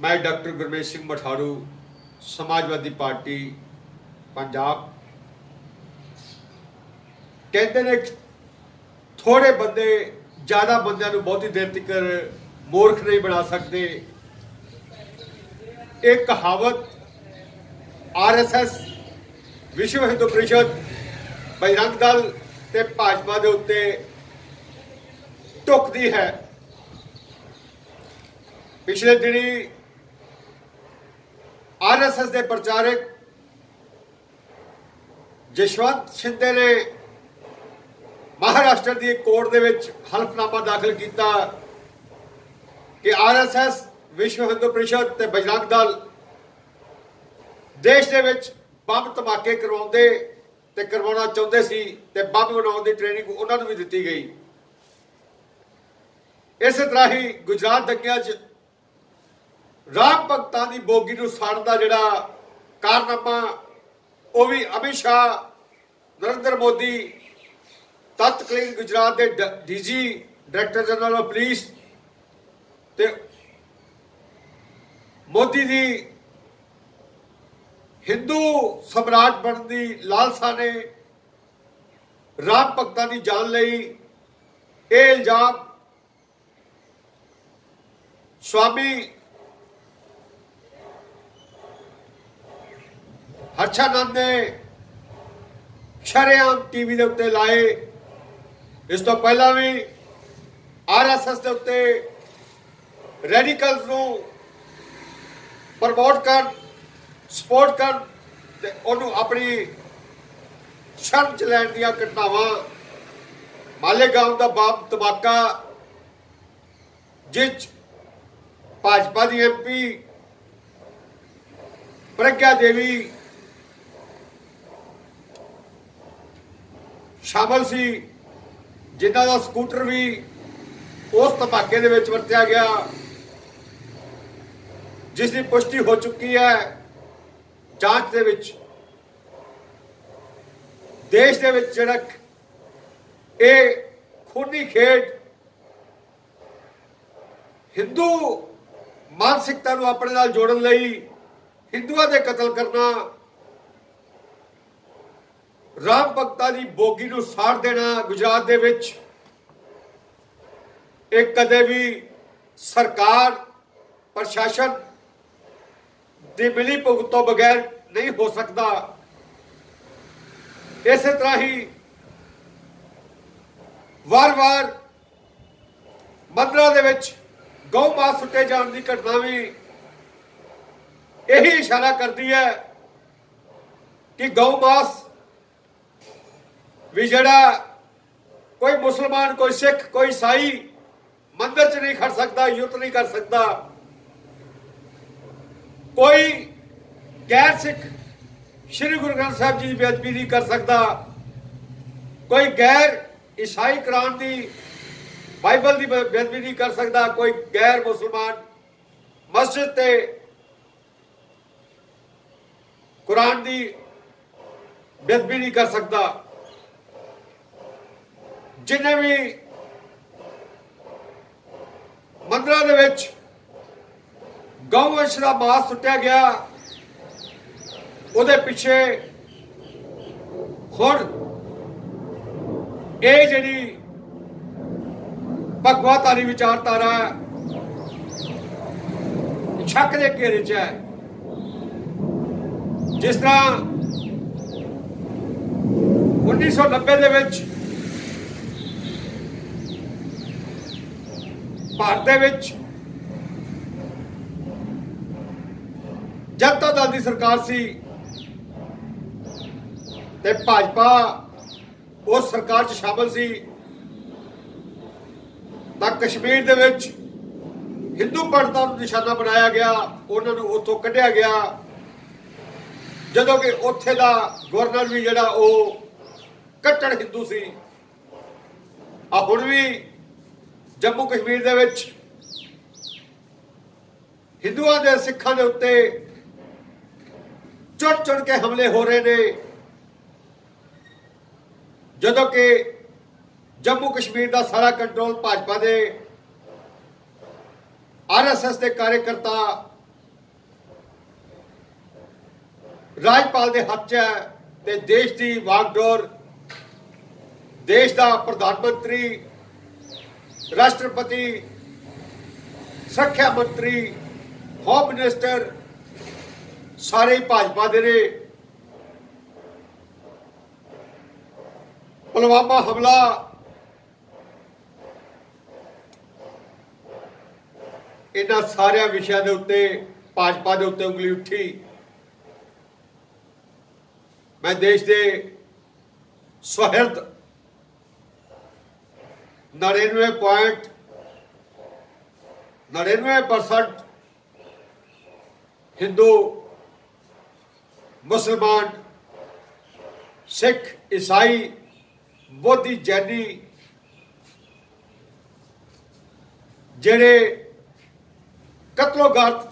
मैं doctor Gurmej Singh Matharu Samajwadi party Punjab. कहते ने थोड़े बंदे ज़्यादा बंदियां नूं बहुती देर तक मूर्ख नहीं बना सकते। एक कहावत RSS विश्व हिंदू परिषद बजरंग दल ते भाजपा के उत्ते टुकती है। पिछले दिनी RSS के प्रचारक जशवंत शिंदे ने महाराष्ट्र की एक कोर्ट के हल्फनामा दाखिल किया कि RSS विश्व हिंदू परिषद ते बजरंग दल देश के बंब धमाके करवाते ते करवाना चाहते सी ते बंब बनाने की ट्रेनिंग उन्होंने भी दी गई। इस तरह ही गुजरात दंगिया राम भगतां की बोगी नूं साड़न का जिहड़ा कारनामा वो भी अमित शाह, नरेंद्र मोदी, तत्कालीन गुजरात के DG director general of police ते मोदी की हिंदू सम्राट बनने की लालसा ने राम भगतां की जान लई। ये इल्जाम स्वामी हर्षानंद ने शरेआम TV के उत्ते लाए। इस तो पहला भी RSS के उत्ते रेडिकल्स नूं प्रमोट कर सपोर्ट कर ते उन्होंने अपनी शर्म च लैण दीआं घटनावां, मालेगांव का बंब धमाका जिस भाजपा की MP प्रज्ञा देवी शामिल सी, जिन्हां दा स्कूटर भी उस धमाके दे विच वरतिया गया, जिसकी पुष्टि हो चुकी है जांच दे विच। देश दे विच जिहड़ा ये खूनी खेड हिंदू मानसिकता नूं अपने नाल जोड़न लई हिंदुआं दे कतल करना, राम भगतां दी बोगी नूं साड़ देना गुजरात दे विच एक कदे भी सरकार प्रशासन दी मिली भुगत तो बगैर नहीं हो सकता। इस तरह ही वार वार मंदिरों के गौ मास सुटे जाने की घटना भी यही इशारा करती है कि गौ मास भी जड़ा कोई मुसलमान, कोई सिख, कोई ईसाई मंदिर च नहीं खड़ सकता, युद्ध नहीं कर सकता। कोई गैर सिख श्री गुरु ग्रंथ साहब जी की बेअदबी नहीं कर सकता, कोई गैर ईसाई कुरान की बाइबल की बेअदबी नहीं कर सकता, कोई गैर मुसलमान मस्जिद ते कुरान की बेअदबी नहीं कर सकता। जिन्हें भी मंदिरों के विच गौवंश का मास सुटिया गया, उहदे पिछे हुण ये जिहड़ी भगवाधारी विचारधारा शक के घेरे च है। जिस तरह 1990 दे विच भारत दे विच जनता दल की सरकार सी ते भाजपा उस सरकार च शामिल सी, तां कश्मीर दे विच हिंदू पंडितां नूं निशाना बनाया गया, उन्हां नूं उत्थों कढ़िया गया, जदों कि उत्थे दा गवर्नर भी जिहड़ा वो कट्टर हिंदू सी। हुण भी जम्मू कश्मीर दे विच हिंदुआं दे सिखां दे उत्ते चुन चुन के हमले हो रहे ने, जदों कि जम्मू कश्मीर का सारा कंट्रोल भाजपा के RSS के कार्यकर्ता राजपाल के हाथ च है ते देश की वागडोर देश का प्रधानमंत्री, राष्ट्रपति, सुरक्षा मंत्री, होम मिनिस्टर सारे भाजपा दे ने। पुलवामा हमला इन्हां सारे विषयों के उत्ते भाजपा के उत्ते उंगली उठी। मैं देश के सुहिर्द 99.99% हिंदू, मुसलमान, सिख, ईसाई, बौद्धी, जैनी जेड़े कतलोगार्थ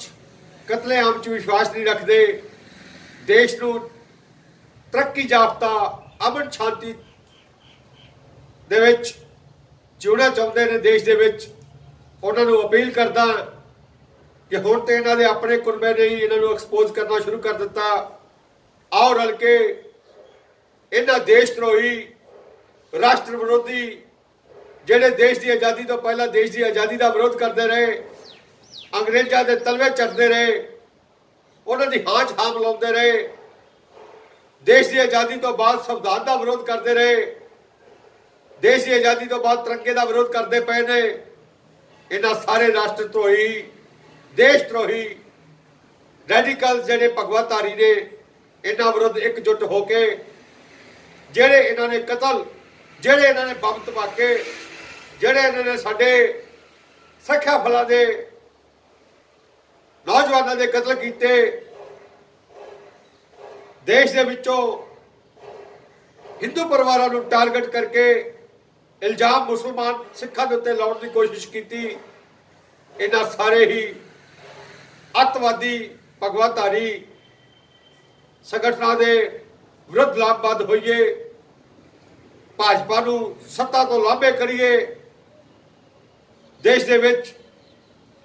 कतलेआम च विश्वास नहीं रखते, देश को तरक्की जाफ्ता अमन शांति दे विच जिउना चाहते हैं। देश के उन्होंने अपील करदा कि हुण तो इन्हां दे अपने कुरबे ने ही इन्हों एक्सपोज करना शुरू कर दिता। आओ रल के इन्हां देशद्रोही, राष्ट्र विरोधी जिहड़े देश की आज़ादी तो पहला देश की आज़ादी का विरोध करते रहे, अंग्रेज़ों के तलवे चढ़ते रहे, उन्होंने हाँच हाँ मिलाते रहे, देश की आज़ादी तो बाद संविधान का विरोध करते रहे, देश की आज़ादी तो बाद तिरंगे का विरोध करते पे ने। इन्हां सारे राष्ट्रद्रोही, देशद्रोही, रैडिकल जिहड़े भगवतधारी ने, इन्हां विरुद्ध एकजुट होके जिहड़े इन्होंने कतल, जिहड़े इन्होंने बम धमाके, जिहड़े इन्होंने साडे सख्या फलां दे नौजवानों के कतल किए, देश के विचों हिंदू परिवारों को टारगेट करके इल्जाम मुसलमान सिखों के उत्ते लाने की कोशिश की। इन्हां सारे ही अतवादी भगवतधारी संगठनों के विरुद्ध लामबंद होइए, भाजपा नूं सत्ता तो लांभे करिए, देश के विच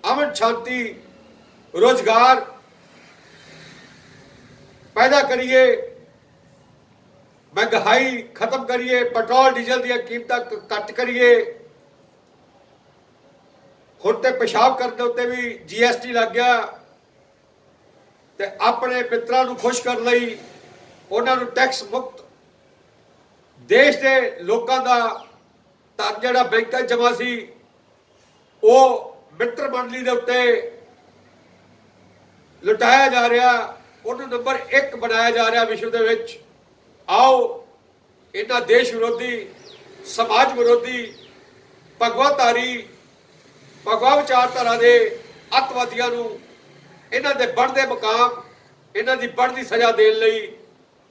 अमन शांति रोजगार पैदा करिए, महंगाई खत्म करिए, पेट्रोल डीजल दी कीमत घट करिए। हुण ते पेशाब करने उत्ते भी GST लग गया, ते अपने मित्रां नूं खुश कर लई उन्हां नूं टैक्स मुक्त देश के लोगों का जिहड़ा बैंक जमा सी वो मित्र मंडली के उत्ते लुटाया जा रहा, उन्होंने नंबर 1 बनाया जा रहा विश्व के विच। आओ इन्हां देश विरोधी, समाज विरोधी, भगवतधारी, भगवा विचारधारा के अतवादियों नूं इन्हां दे बढ़दे मकाम, इन्हां दी बढ़दी सजा देण लई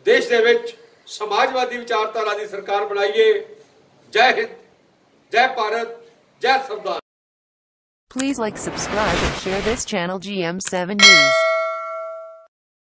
देश के विच समाजवादी विचारधारा की सरकार बनाइए। जय हिंद, जय भारत, जय संविधान। Please like, subscribe and share this channel GM7 News.